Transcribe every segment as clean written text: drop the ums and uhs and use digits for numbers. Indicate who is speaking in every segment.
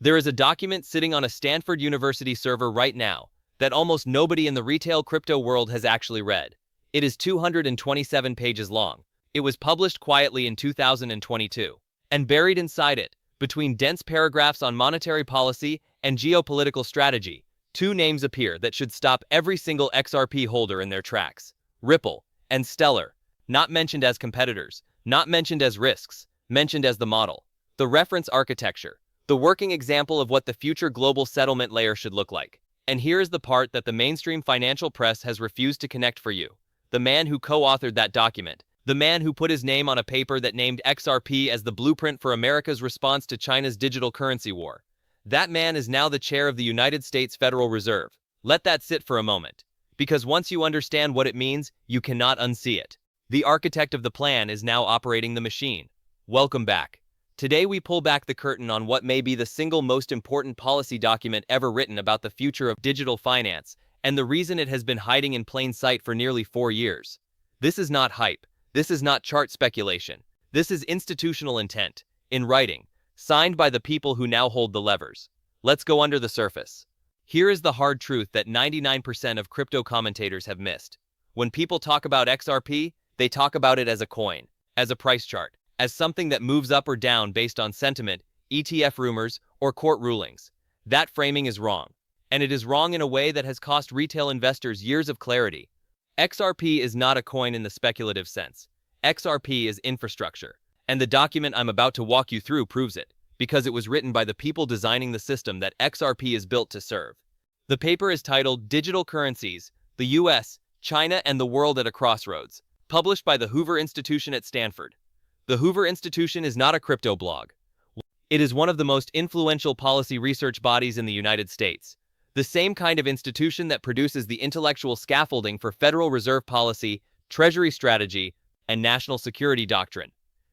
Speaker 1: There is a document sitting on a Stanford University server right now that almost nobody in the retail crypto world has actually read. It is 227 pages long. It was published quietly in 2022. And buried inside it, between dense paragraphs on monetary policy and geopolitical strategy, two names appear that should stop every single XRP holder in their tracks: Ripple and Stellar. Not mentioned as competitors, not mentioned as risks, mentioned as the model, the reference architecture, the working example of what the future global settlement layer should look like. And here is the part that the mainstream financial press has refused to connect for you. The man who co-authored that document, the man who put his name on a paper that named XRP as the blueprint for America's response to China's digital currency war. That man is now the chair of the United States Federal Reserve. Let that sit for a moment. Because once you understand what it means, you cannot unsee it. The architect of the plan is now operating the machine. Welcome back. Today we pull back the curtain on what may be the single most important policy document ever written about the future of digital finance, and the reason it has been hiding in plain sight for nearly 4 years. This is not hype. This is not chart speculation. This is institutional intent, in writing, signed by the people who now hold the levers. Let's go under the surface. Here is the hard truth that 99% of crypto commentators have missed. When people talk about XRP, they talk about it as a coin, as a price chart, as something that moves up or down based on sentiment, ETF rumors, or court rulings. That framing is wrong. And it is wrong in a way that has cost retail investors years of clarity. XRP is not a coin in the speculative sense. XRP is infrastructure. And the document I'm about to walk you through proves it, because it was written by the people designing the system that XRP is built to serve. The paper is titled Digital Currencies, the US, China, and the World at a Crossroads, published by the Hoover Institution at Stanford. The Hoover Institution is not a crypto blog. It is one of the most influential policy research bodies in the United States. The same kind of institution that produces the intellectual scaffolding for Federal Reserve policy, Treasury strategy, and national security doctrine.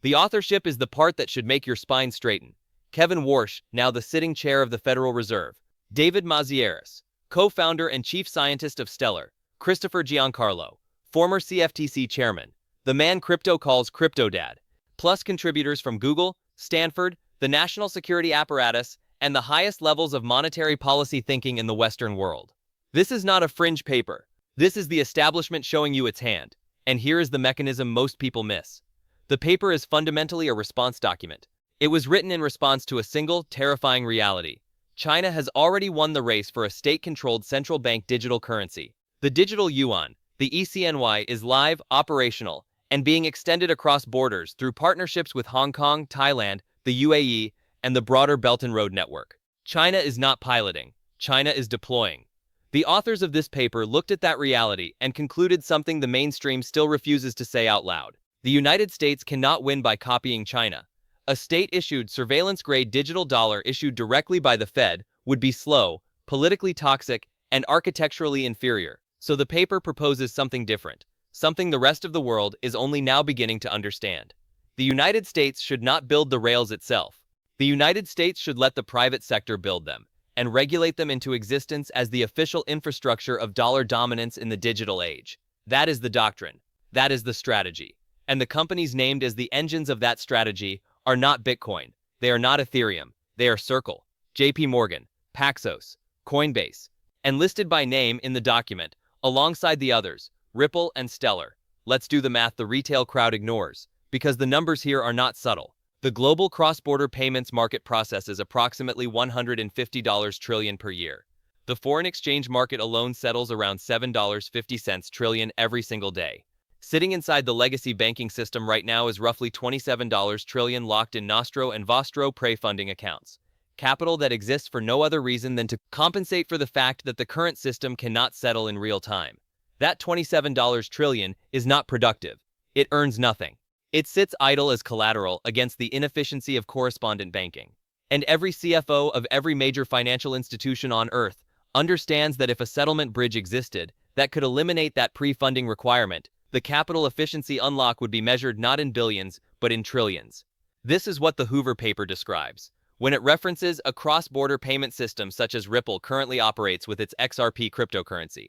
Speaker 1: The authorship is the part that should make your spine straighten. Kevin Warsh, now the sitting chair of the Federal Reserve. David Mazieres, co-founder and chief scientist of Stellar. Christopher Giancarlo, former CFTC chairman. The man crypto calls Crypto Dad. Plus contributors from Google, Stanford, the national security apparatus, and the highest levels of monetary policy thinking in the Western world. This is not a fringe paper. This is the establishment showing you its hand. And here is the mechanism most people miss. The paper is fundamentally a response document. It was written in response to a single, terrifying reality. China has already won the race for a state-controlled central bank digital currency. The digital yuan, the ECNY, is live, operational, and being extended across borders through partnerships with Hong Kong, Thailand, the UAE, and the broader Belt and Road network. China is not piloting. China is deploying. The authors of this paper looked at that reality and concluded something the mainstream still refuses to say out loud. The United States cannot win by copying China. A state-issued surveillance-grade digital dollar issued directly by the Fed would be slow, politically toxic, and architecturally inferior. So the paper proposes something different, something the rest of the world is only now beginning to understand. The United States should not build the rails itself. The United States should let the private sector build them and regulate them into existence as the official infrastructure of dollar dominance in the digital age. That is the doctrine. That is the strategy. And the companies named as the engines of that strategy are not Bitcoin. They are not Ethereum. They are Circle, JP Morgan, Paxos, Coinbase, and listed by name in the document, alongside the others, Ripple and Stellar. Let's do the math the retail crowd ignores, because the numbers here are not subtle. The global cross-border payments market processes approximately $150 trillion per year. The foreign exchange market alone settles around $7.50 trillion every single day. Sitting inside the legacy banking system right now is roughly $27 trillion locked in Nostro and Vostro pre-funding accounts. Capital that exists for no other reason than to compensate for the fact that the current system cannot settle in real time. That $27 trillion is not productive. It earns nothing. It sits idle as collateral against the inefficiency of correspondent banking. And every CFO of every major financial institution on earth understands that if a settlement bridge existed that could eliminate that pre-funding requirement, the capital efficiency unlock would be measured not in billions, but in trillions. This is what the Hoover paper describes when it references a cross-border payment system such as Ripple currently operates with its XRP cryptocurrency.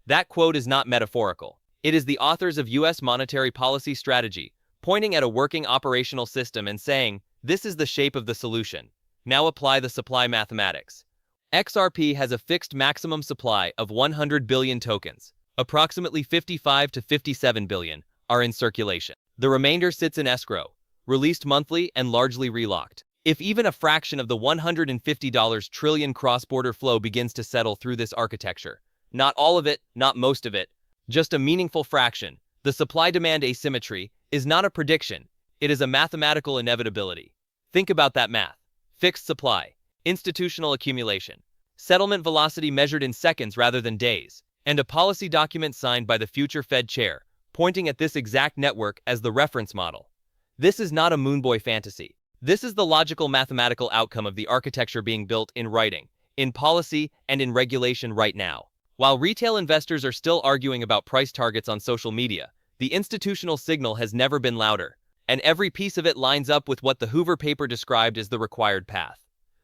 Speaker 1: That quote is not metaphorical. It is the authors of U.S. monetary policy strategy pointing at a working operational system and saying, this is the shape of the solution. Now apply the supply mathematics. XRP has a fixed maximum supply of 100 billion tokens. Approximately 55 to 57 billion are in circulation. The remainder sits in escrow, released monthly and largely relocked. If even a fraction of the $150 trillion cross-border flow begins to settle through this architecture, not all of it, not most of it, just a meaningful fraction, the supply-demand asymmetry is not a prediction, it is a mathematical inevitability. Think about that math. Fixed supply, institutional accumulation, settlement velocity measured in seconds rather than days, and a policy document signed by the future Fed chair, pointing at this exact network as the reference model. This is not a moonboy fantasy. This is the logical mathematical outcome of the architecture being built in writing, in policy, and in regulation right now. While retail investors are still arguing about price targets on social media, the institutional signal has never been louder, and every piece of it lines up with what the Hoover paper described as the required path.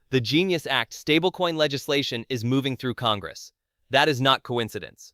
Speaker 1: The Genius Act stablecoin legislation is moving through Congress. That is not coincidence.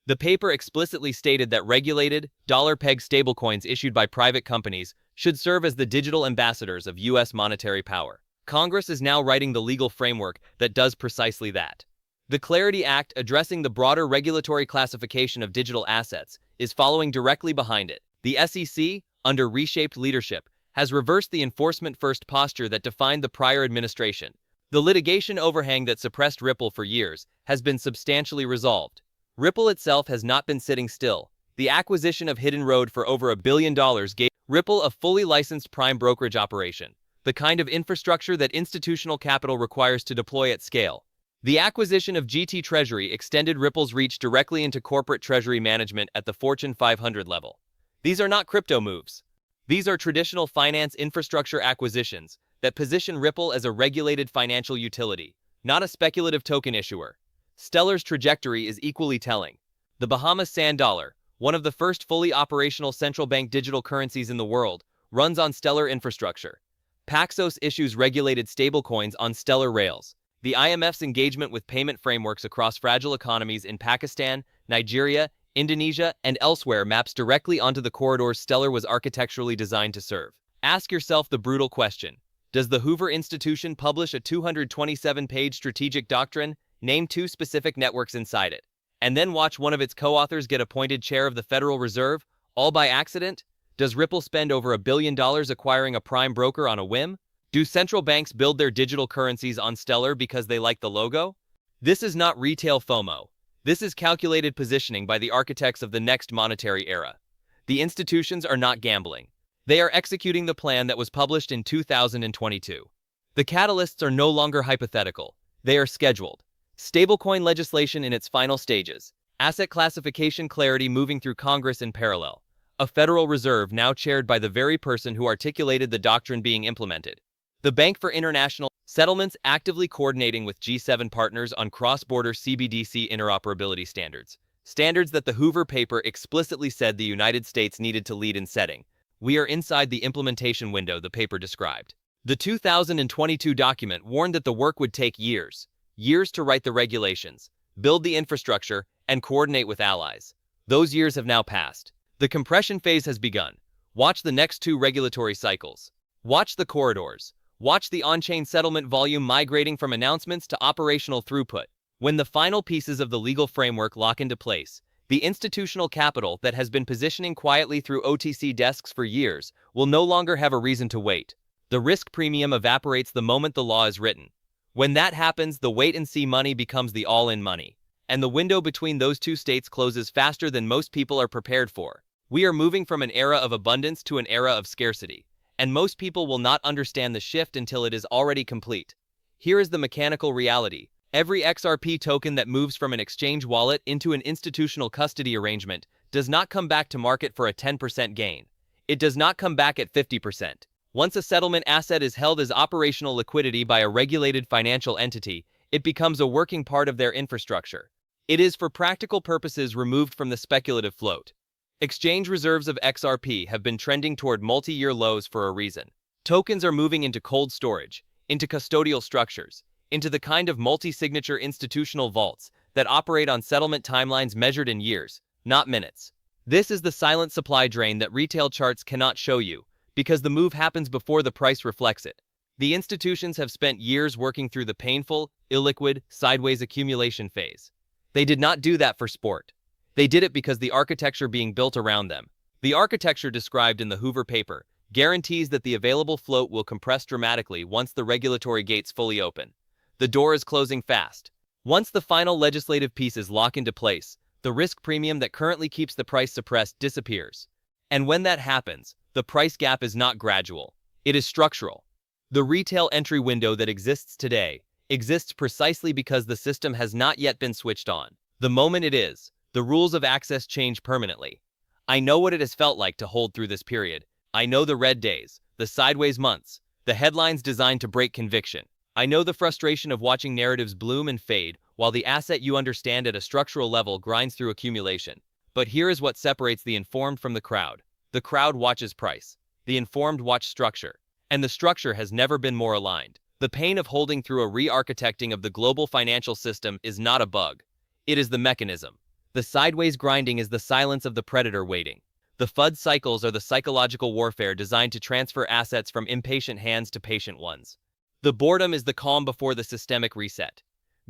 Speaker 1: The paper explicitly stated that regulated, dollar-pegged stablecoins issued by private companies should serve as the digital ambassadors of U.S. monetary power. Congress is now writing the legal framework that does precisely that. The Clarity Act, addressing the broader regulatory classification of digital assets, is following directly behind it. The SEC, under reshaped leadership, has reversed the enforcement-first posture that defined the prior administration. The litigation overhang that suppressed Ripple for years has been substantially resolved. Ripple itself has not been sitting still. The acquisition of Hidden Road for over $1 billion gave Ripple a fully licensed prime brokerage operation, the kind of infrastructure that institutional capital requires to deploy at scale. The acquisition of GT Treasury extended Ripple's reach directly into corporate treasury management at the Fortune 500 level. These are not crypto moves. These are traditional finance infrastructure acquisitions that position Ripple as a regulated financial utility, not a speculative token issuer. Stellar's trajectory is equally telling. The Bahamas Sand Dollar, one of the first fully operational central bank digital currencies in the world, runs on Stellar infrastructure. Paxos issues regulated stablecoins on Stellar rails. The IMF's engagement with payment frameworks across fragile economies in Pakistan, Nigeria, Indonesia, and elsewhere maps directly onto the corridors Stellar was architecturally designed to serve. Ask yourself the brutal question: does the Hoover Institution publish a 227-page strategic doctrine, name 2 specific networks inside it, and then watch one of its co-authors get appointed chair of the Federal Reserve, all by accident? Does Ripple spend over $1 billion acquiring a prime broker on a whim? Do central banks build their digital currencies on Stellar because they like the logo? This is not retail FOMO. This is calculated positioning by the architects of the next monetary era. The institutions are not gambling. They are executing the plan that was published in 2022. The catalysts are no longer hypothetical. They are scheduled. Stablecoin legislation in its final stages. Asset classification clarity moving through Congress in parallel. A Federal Reserve now chaired by the very person who articulated the doctrine being implemented. The Bank for International Settlements actively coordinating with G7 partners on cross-border CBDC interoperability standards. Standards that the Hoover paper explicitly said the United States needed to lead in setting. We are inside the implementation window the paper described. The 2022 document warned that the work would take years. Years to write the regulations, build the infrastructure, and coordinate with allies. Those years have now passed. The compression phase has begun. Watch the next 2 regulatory cycles. Watch the corridors. Watch the on-chain settlement volume migrating from announcements to operational throughput. When the final pieces of the legal framework lock into place, the institutional capital that has been positioning quietly through OTC desks for years will no longer have a reason to wait. The risk premium evaporates the moment the law is written. When that happens, the wait-and-see money becomes the all-in money, and the window between those 2 states closes faster than most people are prepared for. We are moving from an era of abundance to an era of scarcity, and most people will not understand the shift until it is already complete. Here is the mechanical reality. Every XRP token that moves from an exchange wallet into an institutional custody arrangement does not come back to market for a 10% gain. It does not come back at 50%. Once a settlement asset is held as operational liquidity by a regulated financial entity, it becomes a working part of their infrastructure. It is for practical purposes removed from the speculative float. Exchange reserves of XRP have been trending toward multi-year lows for a reason. Tokens are moving into cold storage, into custodial structures, into the kind of multi-signature institutional vaults that operate on settlement timelines measured in years, not minutes. This is the silent supply drain that retail charts cannot show you, because the move happens before the price reflects it. The institutions have spent years working through the painful, illiquid, sideways accumulation phase. They did not do that for sport. They did it because the architecture being built around them. The architecture described in the Hoover paper guarantees that the available float will compress dramatically once the regulatory gates fully open. The door is closing fast. Once the final legislative pieces lock into place, the risk premium that currently keeps the price suppressed disappears. And when that happens, the price gap is not gradual. It is structural. The retail entry window that exists today exists precisely because the system has not yet been switched on. The moment it is, the rules of access change permanently. I know what it has felt like to hold through this period. I know the red days, the sideways months, the headlines designed to break conviction. I know the frustration of watching narratives bloom and fade while the asset you understand at a structural level grinds through accumulation. But here is what separates the informed from the crowd. The crowd watches price. The informed watch structure. And the structure has never been more aligned. The pain of holding through a re-architecting of the global financial system is not a bug. It is the mechanism. The sideways grinding is the silence of the predator waiting. The FUD cycles are the psychological warfare designed to transfer assets from impatient hands to patient ones. The boredom is the calm before the systemic reset.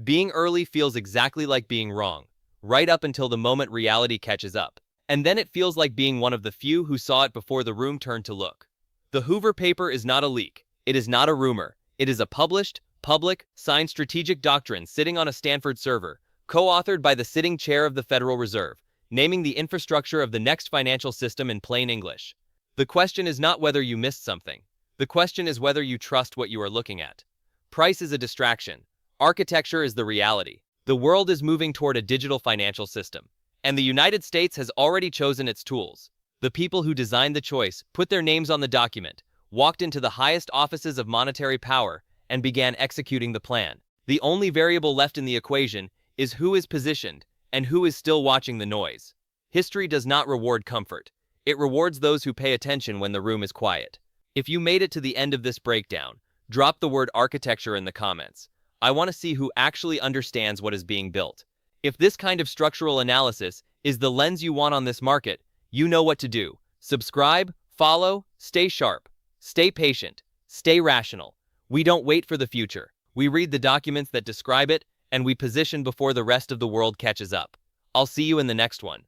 Speaker 1: Being early feels exactly like being wrong, right up until the moment reality catches up. And then it feels like being one of the few who saw it before the room turned to look. The Hoover paper is not a leak. It is not a rumor. It is a published, public, signed strategic doctrine sitting on a Stanford server, co-authored by the sitting chair of the Federal Reserve, naming the infrastructure of the next financial system in plain English. The question is not whether you missed something. The question is whether you trust what you are looking at. Price is a distraction. Architecture is the reality. The world is moving toward a digital financial system, and the United States has already chosen its tools. The people who designed the choice put their names on the document, walked into the highest offices of monetary power, and began executing the plan. The only variable left in the equation is who is positioned and who is still watching the noise. History does not reward comfort. It rewards those who pay attention when the room is quiet. If you made it to the end of this breakdown, drop the word architecture in the comments. I want to see who actually understands what is being built. If this kind of structural analysis is the lens you want on this market, you know what to do. Subscribe, follow, stay sharp, stay patient, stay rational. We don't wait for the future. We read the documents that describe it, and we position before the rest of the world catches up. I'll see you in the next one.